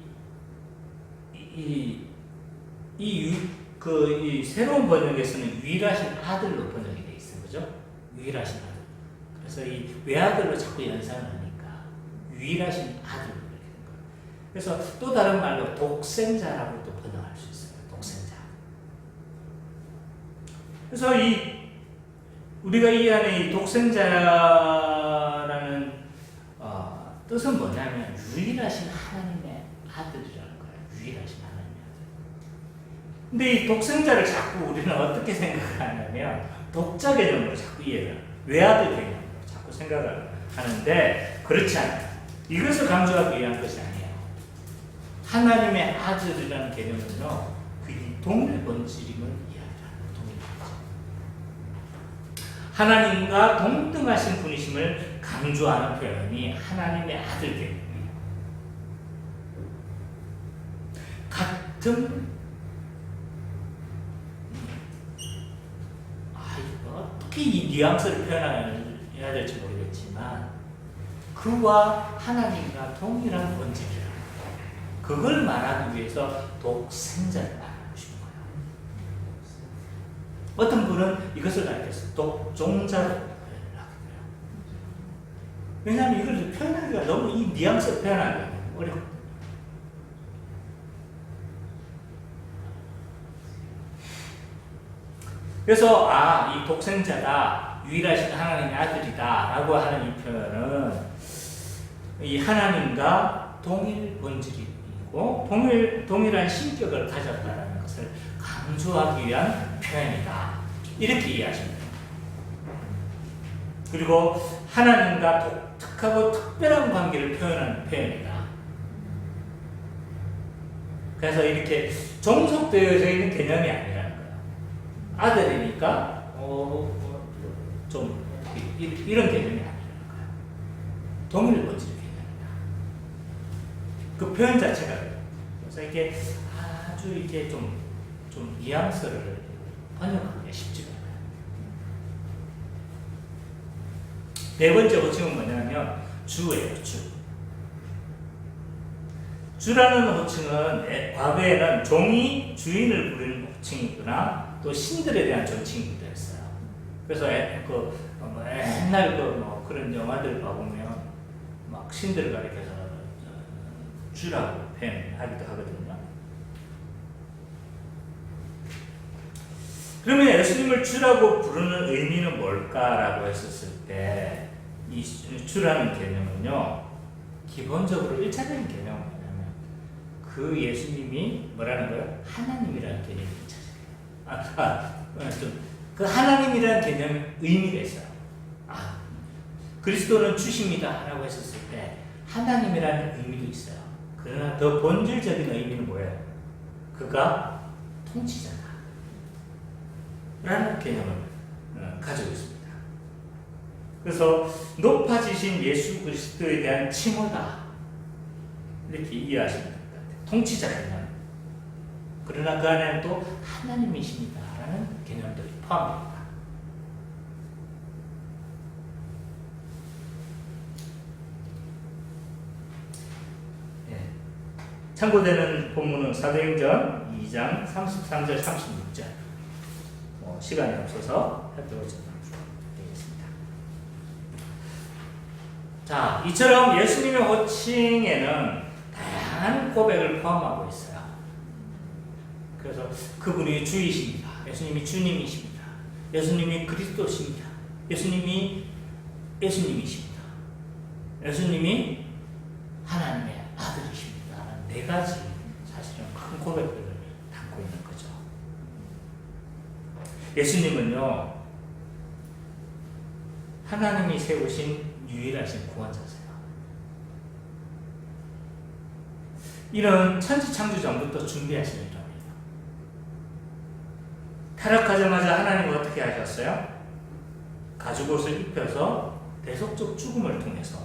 새로운 번역에서는 유일하신 아들로 번역이 되어 있어요. 그죠? 유일하신 아들. 그래서 이 외아들로 자꾸 연상을 하니까 유일하신 아들로 이렇게 된 거예요. 그래서 또 다른 말로 독생자라고 또 번역할 수 있어요. 독생자. 그래서 우리가 이 안에 이 독생자라는 뜻은 뭐냐면 유일하신 하나님의 아들이라는 거예요. 유일하신 하나님의 아들. 근데 이 독생자를 자꾸 우리는 어떻게 생각을 하냐면 독자 개념으로 자꾸 이해를 해요. 외아들 개념으로 자꾸 생각을 하는데 그렇지 않아요. 이것을 강조하기 위한 것이 아니에요. 하나님의 아들이라는 개념은요, 그 동일 본질임을 이야기하는 동일 본질. 하나님과 동등하신 분이심을 강조하는 표현이 하나님의 아들 개념이에요. 같은 어떻게 이 뉘앙스를 표현해야 될지 모르겠지만 그와 하나님과 동일한 본질이라는 거예요. 그걸 말하기 위해서 독생자를 말하고 싶은 거예요. 어떤 분은 이것을 가리켜서 독종자로 표현을 하거든요. 왜냐하면 이걸 표현하기가 너무 이 뉘앙스를 표현하기가 어렵거든요. 그래서 이 독생자다, 유일하신 하나님의 아들이다 라고 하는 이 표현은 이 하나님과 동일 본질이고 동일한 신격을 가졌다는 것을 강조하기 위한 표현이다, 이렇게 이해하시면 됩니다. 그리고 하나님과 독특하고 특별한 관계를 표현하는 표현이다. 그래서 이렇게 종속되어져 있는 개념이 아니라는 거예요. 아들이니까 좀 이런 개념이 아니라는 거예요. 동일 본질 개념이다. 그 표현 자체가 그래서 이게 아주 이게 좀 뉘앙스를 번역하기가 쉽지가 않아요. 네 번째 호칭은 뭐냐면 주예요. 주라는 호칭은 과거에는 종이 주인을 부르는 호칭이구나, 또 신들에 대한 존칭이기도 했어요. 그래서 옛날 그런 영화들 봐보면 막 신들을 가리켜서 주라고 표현하기도 하거든요. 그러면 예수님을 주라고 부르는 의미는 뭘까라고 했었을 때 이 주라는 개념은요, 기본적으로 1차적인 개념은 뭐냐면 그 예수님이 뭐라는 거예요? 하나님이라는 개념이 1차적이에요. 그 하나님이라는 개념 의미가 있어요. 그리스도는 주십니다 라고 했었을 때 하나님이라는 의미도 있어요. 그러나 더 본질적인 의미는 뭐예요? 그가 통치자다 라는 개념을 가지고 있습니다. 그래서 높아지신 예수 그리스도에 대한 칭호다, 이렇게 이해하시면 됩니다. 통치자 개념. 그러나 그 안에는 또 하나님이십니다 라는 개념들이 포함됩니다. 참고되는 본문은 사도행전 2장 33절 36절. 시간이 없어서 살펴보지 되겠습니다. 자, 이처럼 예수님의 호칭에는 다양한 고백을 포함하고 있어요. 그래서 그분이 주이십니다. 예수님이 주님이십니다. 예수님이 그리스도십니다. 예수님이십니다. 예수님이 하나님의 아들이십니다. 네 가지 사실은 큰 고백들을 담고 있는 거죠. 예수님은요, 하나님이 세우신 유일하신 구원자세요. 이런 천지창조 전부터 준비하신 일입니다. 타락하자마자 하나님은 어떻게 하셨어요? 가죽옷을 입혀서 대속적 죽음을 통해서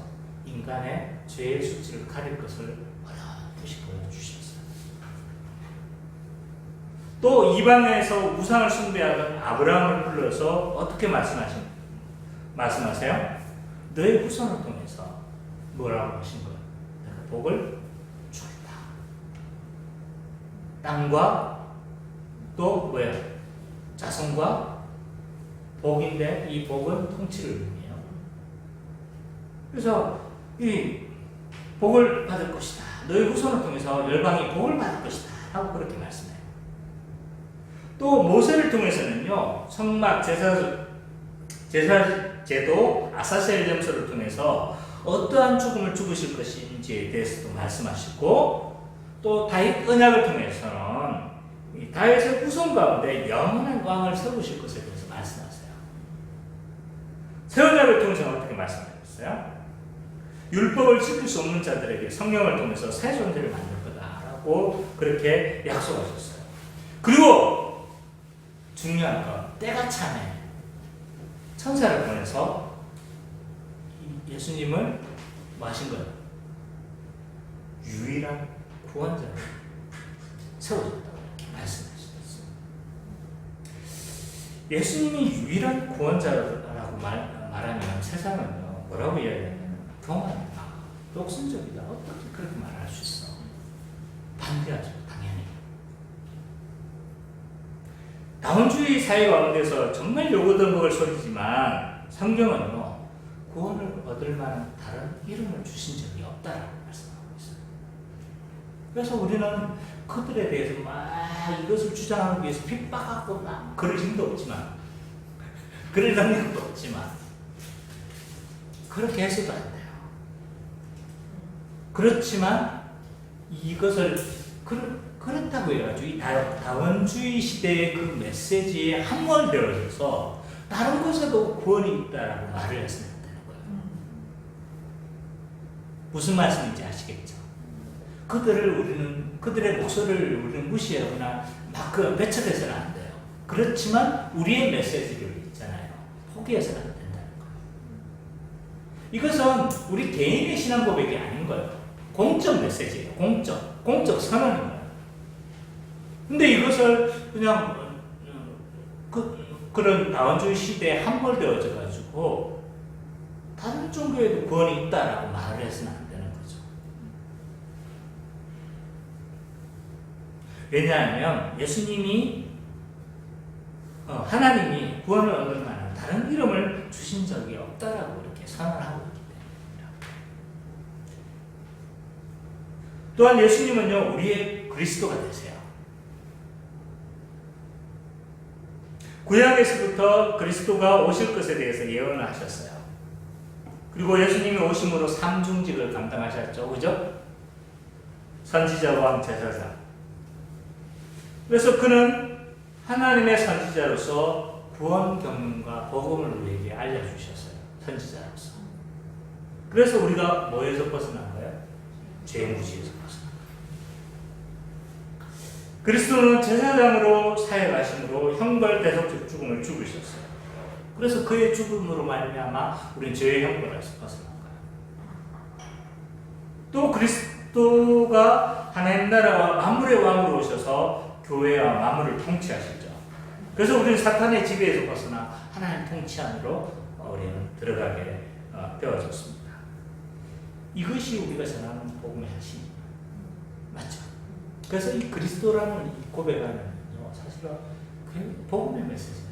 인간의 죄의 수치를 가릴 것을 어렴풋이 보여주셨어요. 또 이방에서 우상을 숭배하던 아브라함을 불러서 어떻게 말씀하세요? 너의 후손을 통해서 뭐라고 하신 거예요? 내가 복을 주겠다. 땅과 또 뭐예요? 자손과 복인데 이 복은 통치를 의미해요. 그래서 이 복을 받을 것이다. 너의 후손을 통해서 열방이 복을 받을 것이다. 하고 그렇게 말씀해요. 또 모세를 통해서는요, 성막 제사제도 아사셀 점서를 통해서 어떠한 죽음을 죽으실 것인지에 대해서도 말씀하시고, 또 다윗 언약을 통해서는 이 다윗의 후손 가운데 영원한 왕을 세우실 것에 대해서 말씀하세요. 새 언약을 통해서는 어떻게 말씀하셨어요? 율법을 지킬 수 없는 자들에게 성령을 통해서 새 존재를 만들 거다라고 그렇게 약속하셨어요. 그리고 중요한 건 때가 차면 천사를 보내서 예수님을 뭐 하신 거예요? 유일한 구원자를 세워줬다고 이렇게 말씀하셨어요. 예수님이 유일한 구원자라고 말하면 세상은요, 뭐라고 이야기하냐면 교만이다, 독선적이다, 어떻게 그렇게 말할 수 있어? 반대하죠, 당연히. 다원주의 사회 가운데서 정말 요거든 먹을 소리지만 성경은요, 구원을 얻을 만한 다른 이름을 주신 적이 없다라고 말씀하고 있어요. 그래서 우리는 그들에 대해서 막 이것을 주장하기 위해서 핍박하고 막 그럴 힘도 없지만, 그럴 능력도 없지만, 그렇게 해서도 안 돼요. 그렇지만 이것을 그렇다고 해가지고 이 다원주의 시대의 그 메시지에 함몰되어져서 다른 곳에도 구원이 있다라고 말을 했으면 안 되는 거예요. 무슨 말씀인지 아시겠죠? 그들의 목소리를 우리는 무시하거나 막 배척해서는 안 돼요. 그렇지만 우리의 메시지를 있잖아요, 포기해서는 안 된다는 거예요. 이것은 우리 개인의 신앙 고백이 아닌 거예요. 공적 메시지예요. 공적 선언인 거예요. 근데 이것을 그냥 그런 다원주의 시대에 함몰되어져 가지고 다른 종교에도 구원이 있다라고 말을 해서는 안 되는 거죠. 왜냐하면 예수님이 하나님이 구원을 얻을 만한 다른 이름을 주신 적이 없다라고 이렇게 선언하고 있기 때문입니다. 또한 예수님은요, 우리의 그리스도가 되세요. 구약에서부터 그리스도가 오실 것에 대해서 예언을 하셨어요. 그리고 예수님이 오심으로 삼중직을 감당하셨죠. 그죠? 선지자, 왕, 제사장. 그래서 그는 하나님의 선지자로서 구원 경륜과 복음을 우리에게 알려주셨어요. 선지자로서. 그래서 우리가 뭐에서 벗어난 거예요? 죄무지에서 벗어난 거예요. 그리스도는 제사장으로 사역하심으로 형벌 대속적 죽음을 죽으셨어요. 그래서 그의 죽음으로 말미암아 우리는 죄의 형벌에서 벗어난 거예요. 또 그리스도가 하나님 나라와 만물의 왕으로 오셔서 교회와 만물을 통치하시죠. 그래서 우리는 사탄의 지배에서 벗어나 하나님 통치 안으로 우리는 들어가게 되어졌습니다. 이것이 우리가 전하는 복음의 핵심입니다. 맞죠? 그래서 이 그리스도라는 이 고백하는 사실은 그 복음의 메시지예요.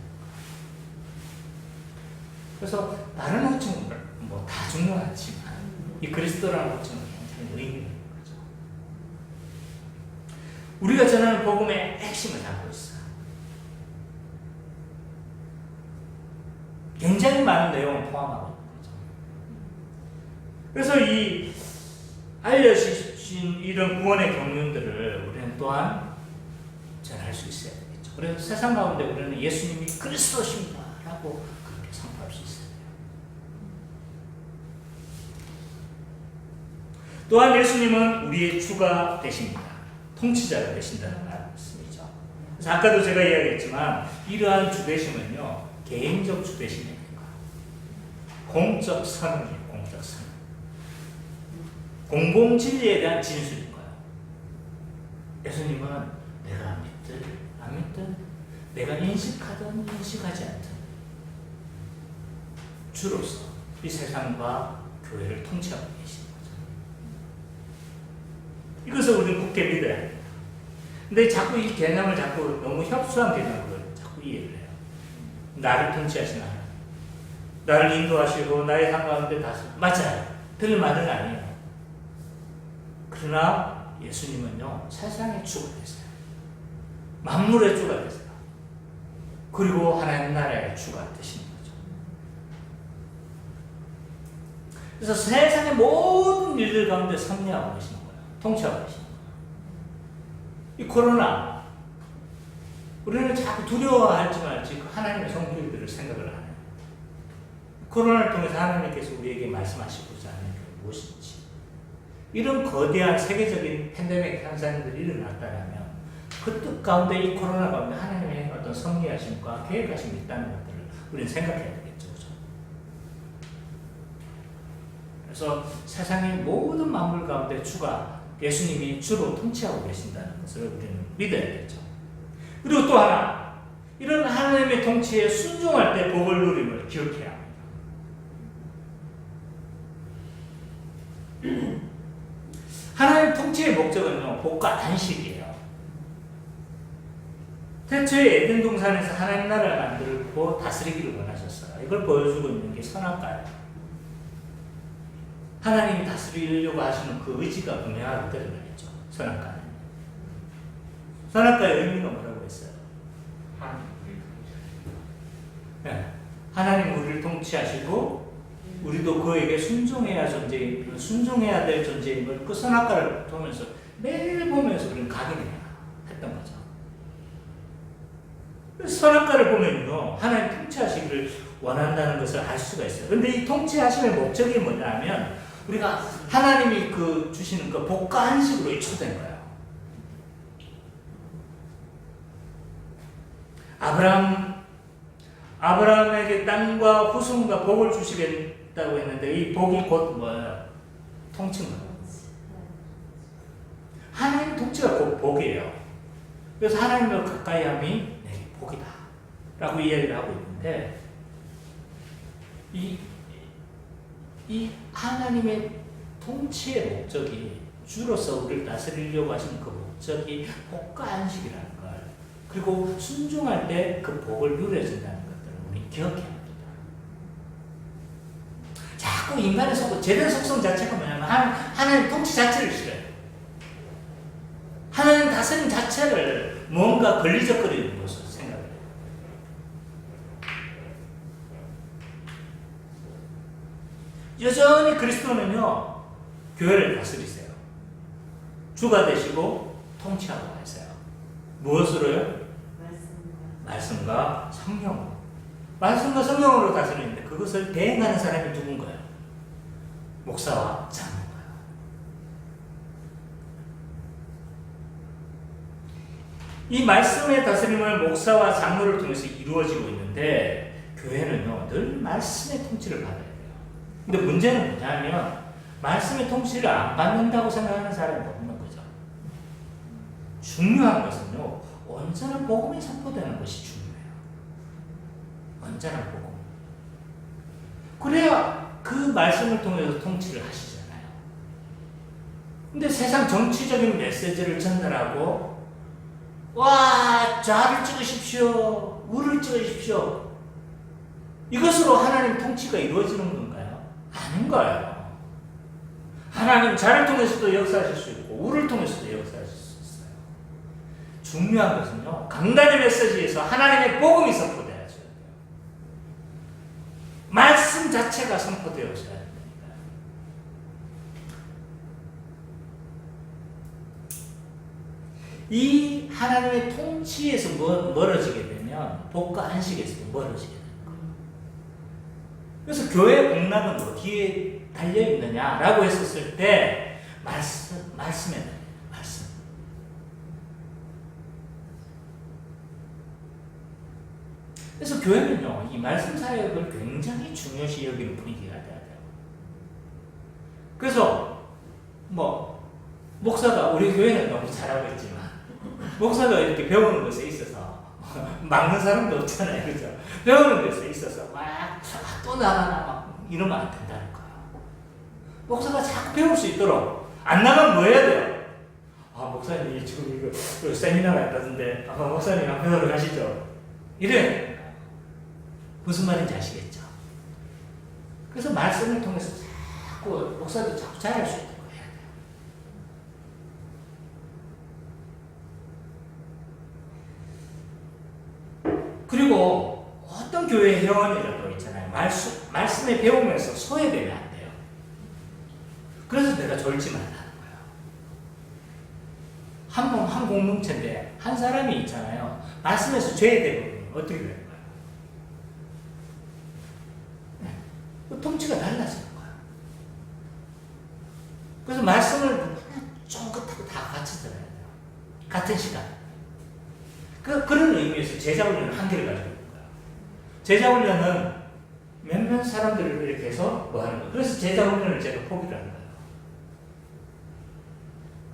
그래서 다른 호칭은 다 중요하지만 이 그리스도라는 호칭은 굉장히 의미 있는 거죠. 우리가 전하는 복음의 핵심을 담고 있어요. 굉장히 많은 내용을 포함하고 있는 거죠. 그래서 이 알려주신 이런 구원의 경륜들을 우리는 또한 전할 수 있어야 되겠죠. 그래서 세상 가운데 우리는 예수님이 그리스도십니다 라고 그렇게 선포할 수 있어야 돼요. 또한 예수님은 우리의 주가 되십니다. 통치자가 되신다는 말씀이죠. 그래서 아까도 제가 이야기했지만 이러한 주되심은요, 개인적 주되심이 아닌가. 공적 선언이에요. 공적 선언. 공공진리에 대한 진술인 거예요. 예수님은 내가 믿든 안 믿든, 내가 인식하든 인식하지 않든 주로서 이 세상과 교회를 통치하고 계신 거죠. 이것을 우리는 굳게 믿어야 합니다. 근데 자꾸 이 개념을 자꾸 너무 협소한 개념으로 자꾸 이해를 해요. 나를 통치하시는 하나님, 나를 인도하시고 나의 삶 가운데 다스 맞아요. 틀린 말은 아니에요. 그러나 예수님은요, 세상의 주가 되세요. 만물의 주가 되세요. 그리고 하나님 나라의 주가 되시는 거죠. 그래서 세상의 모든 일들 가운데 섭리하고 계시는 거예요. 통치하고 계시는 거예요. 이 코로나, 우리는 자꾸 두려워할지 말지 하나님의 성질들을 생각을 안 해요. 코로나를 통해서 하나님께서 우리에게 말씀하시고자 하는 게 무엇인지, 이런 거대한 세계적인 팬데믹 현상들이 일어났다면 그 뜻 가운데, 이 코로나 가운데 하나님의 어떤 섭리하심과 계획하심이 있다는 것들을 우리는 생각해야 되겠죠. 그렇죠? 그래서 세상의 모든 만물 가운데 주가, 예수님이 주로 통치하고 계신다는 것을 우리는 믿어야겠죠. 그리고 또 하나, 이런 하나님의 통치에 순종할 때 복을 누림을 기억해야 합니다. 하나님 통치의 목적은요, 복과 안식이에요. 태초에 에덴 동산에서 하나님 나라를 만들고 다스리기를 원하셨어요. 이걸 보여주고 있는 게 선악과예요. 하나님이 다스리려고 하시는 그 의지가 분명하게 드러나겠죠. 선악과는. 선악과의 의미가 뭐라고 했어요? 하나님 우리를 통치하시고 우리도 그에게 순종해야 될 존재임을 그 선악과를 보면서, 매일 보면서 우리는 각인해야 했던 거죠. 선악과를 보면요, 하나님 통치하시기를 원한다는 것을 알 수가 있어요. 그런데 이 통치하심의 목적이 뭐냐면, 우리가 하나님이 주시는 그 복과 안식으로 이초된 거예요. 아브라함에게 땅과 후손과 복을 주시겠다고 했는데, 이 복이 곧 뭐예요? 통치인 거예요. 하나님 통치가 곧 복이에요. 그래서 하나님과 가까이 함이 내게 복이다 라고 이야기를 하고 있는데, 이 하나님의 통치의 목적이, 주로서 우리를 다스리려고 하시는 그 목적이 복과 안식이라는 걸, 그리고 순종할 때 그 복을 누려진다는 것들을 우리 기억해야 합니다. 자꾸 인간의 제된 속성 자체가 뭐냐면 하나님 통치 자체를 싫어요. 하나님 다스림 자체를 뭔가 걸리적거리는 것으로 생각해요. 여전히 그리스도는요, 교회를 다스리세요. 주가 되시고 통치하고 계세요. 무엇으로요? 말씀과 성령으로. 말씀과 성령으로 다스리는데, 그것을 대행하는 사람이 누군가요? 목사와 장로가요. 이 말씀의 다스림을 목사와 장로를 통해서 이루어지고 있는데, 교회는요, 늘 말씀의 통치를 받아야 돼요. 근데 문제는 뭐냐면, 말씀의 통치를 안 받는다고 생각하는 사람이 없는 거죠. 중요한 것은요, 언제나 복음이 선포되는 것이 중요해요. 언제나 복음. 그래야 그 말씀을 통해서 통치를 하시잖아요. 근데 세상 정치적인 메시지를 전달하고 와 좌를 찍으십시오, 우를 찍으십시오. 이것으로 하나님 통치가 이루어지는 건가요? 아닌 거예요. 하나님 좌를 통해서도 역사하실 수 있고 우를 통해서도 역사하실 수 있어요. 중요한 것은요, 강단의 메시지에서 하나님의 복음이 선포되어져야 돼요. 말씀 자체가 선포되어져야 됩니다. 이 하나님의 통치에서 멀어지게 되면 복과 안식에서 멀어지게 됩니다. 그래서 교회 공락은 어디에 달려있느냐라고 했었을 때 말씀에 달려요. 말씀. 그래서 교회는요, 이 말씀 사역을 굉장히 중요시 여기는 분위기가 돼야 돼요. 그래서 목사가, 우리 교회는 너무 잘하고 있지만 목사가 이렇게 배우는 것에 있어서 막는 사람도 없잖아요. 그죠? 배우는 것에 있어서 또 나가나 막 이러면 안 된다는 거예요. 목사가 자꾸 배울 수 있도록, 안 나가면 뭐 해야 돼요? 목사님 지금 이거 세미나가 있다던데 목사님 한번 배우러 가시죠. 이래야 됩니다. 무슨 말인지 아시겠죠? 그래서 말씀을 통해서 자꾸 목사도 자꾸 잘할 수 있도록 해야 돼요. 그리고 어떤 교회 회원이라도 있잖아요. 말씀에 배우면서 소외되면 안 돼요. 그래서 내가 졸지 말라는 거예요. 한 공동체인데 한 사람이 있잖아요. 말씀에서 죄되면 어떻게 되는 거예요? 네. 통치가 달라지는 거예요. 그래서 말씀을 쫑긋하고 다 같이 들어야 돼요. 같은 시간. 그런 의미에서 제자훈련은 한계를 가지고 있는 거예요. 제자훈련은 몇몇 사람들을 이렇게 해서 뭐 하는 거예요. 그래서 제자훈련을 제가 포기를 하는 거예요.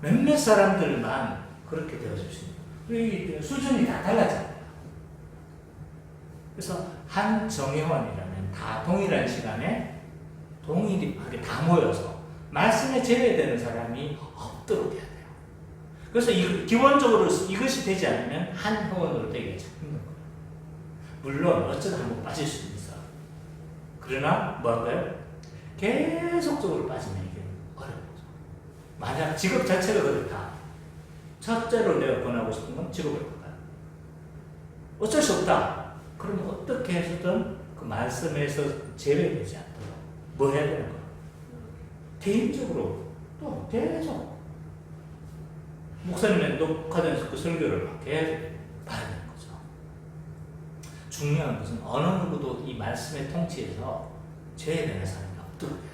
몇몇 사람들만 그렇게 되어줄 수 있는 거예요. 수준이 다 달라져요. 그래서 한 정회원이라면 다 동일한 시간에 동일하게 다 모여서 말씀에 제외되는 사람이 없도록 해야 돼요. 그래서 기본적으로 이것이 되지 않으면 한 회원으로 되기가 참 힘든 거예요. 물론 어쩌다 한번 빠질 수 있어. 그러나 뭐 할까요? 계속적으로 빠지면 이게 어려워요. 만약 직업 자체가 그렇다. 첫째로 내가 권하고 싶은 건 직업을 바꿔요. 어쩔 수 없다. 그러면 어떻게 해서든 그 말씀에서 제외되지 않도록 뭐 해야 되는 거예요? 개인적으로 또 계속 목사님의 녹화된 그 설교를 계속 봐야 되는 거죠. 중요한 것은 어느 누구도 이 말씀의 통치에서 제외되는 사람이 없도록 해야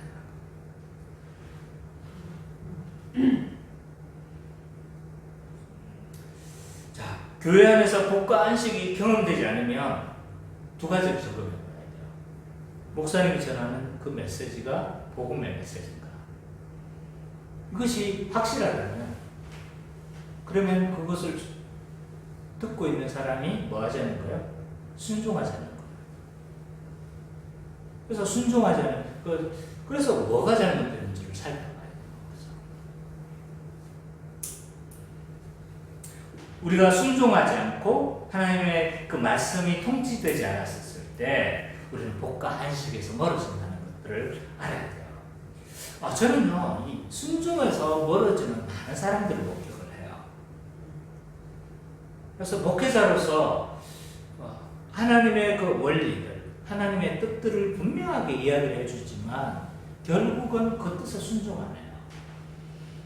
되는 거예요. 자, 교회 안에서 복과 안식이 경험되지 않으면 두 가지를 적용해 봐야 돼요. 목사님이 전하는 그 메시지가 복음의 메시지인가? 이것이 확실하다면 그러면 그것을 듣고 있는 사람이 뭐 하자는 거예요? 순종하자는 거예요. 그래서 순종하자는 그래서 뭐가 잘못되는지를 살펴봐야 되는 거죠. 우리가 순종하지 않고 하나님의 그 말씀이 통치되지 않았을 때 우리는 복과 안식에서 멀어진다는 것들을 알아야 돼요. 저는요, 이 순종에서 멀어지는 많은 사람들을 목격을 해요. 그래서 목회자로서 하나님의 그 원리들, 하나님의 뜻들을 분명하게 이야기를 해주지만 결국은 그 뜻에 순종 안 해요.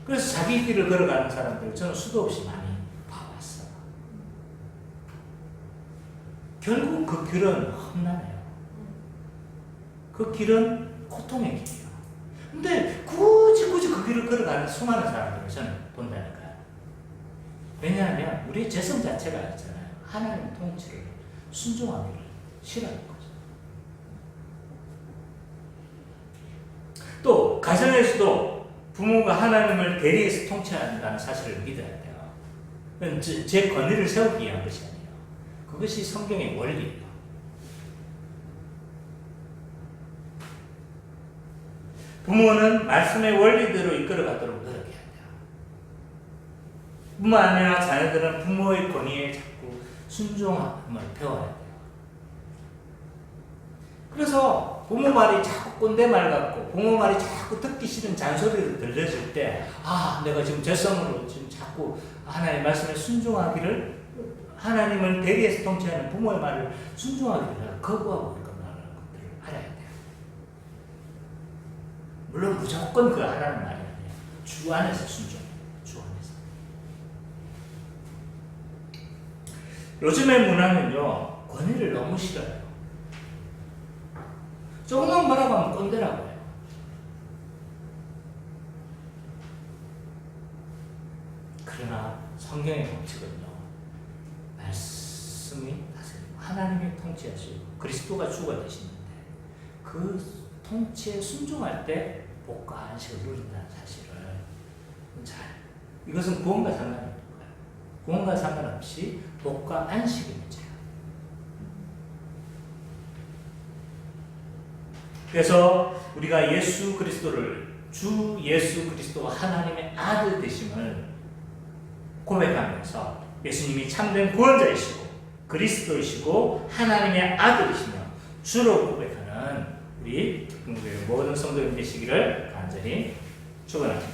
그래서 자기 길을 걸어가는 사람들 저는 수도 없이 많이 봐왔어요. 결국 그 길은 험난해요. 그 길은 고통의 길이에요. 근데 굳이 그 길을 걸어가는 수많은 사람들을 저는 본다니까요. 왜냐하면 우리의 재성 자체가 있잖아요. 하나님의 통치를 순종하기를 싫어하는 거죠. 또 가정에서도 부모가 하나님을 대리해서 통치한다는 사실을 믿어야 돼요. 제 권위를 세우기 위한 것이 아니에요. 그것이 성경의 원리예요. 부모는 말씀의 원리대로 이끌어가도록 노력해야 돼요. 뿐만 아니라 자녀들은 부모의 권위에 자꾸 순종함을 배워야 돼요. 그래서 부모 말이 자꾸 꼰대 말 같고 부모 말이 자꾸 듣기 싫은 잔소리를 들려줄 때 내가 지금 죄성으로 지금 자꾸 하나님의 말씀에 순종하기를 하나님을 대리해서 통치하는 부모의 말을 순종하기를 거부하고 있구나라는 것들을 알아야 돼요. 물론 무조건 그 하라는 말이 아니에요. 주 안에서 순종해요. 주 안에서. 요즘의 문화는요, 권위를 너무 싫어요. 조금만 뭐라고 하면 꼰대라고 해요. 그러나 성경의 법칙은요, 말씀이 다스리고 하나님이 통치하시고 그리스도가 주가 되시는데 그 통치에 순종할 때 복과 안식을 누린다는 사실을 이것은 구원과 상관없는 거예요. 구원과 상관없이 복과 안식의 문제예요. 그래서 우리가 예수 그리스도를 주 예수 그리스도가 하나님의 아들 되심을 고백하면서 예수님이 참된 구원자이시고 그리스도이시고 하나님의 아들이시며 주로 고백하는 우리 특별교회 모든 성도님 되시기를 간절히 축원합니다.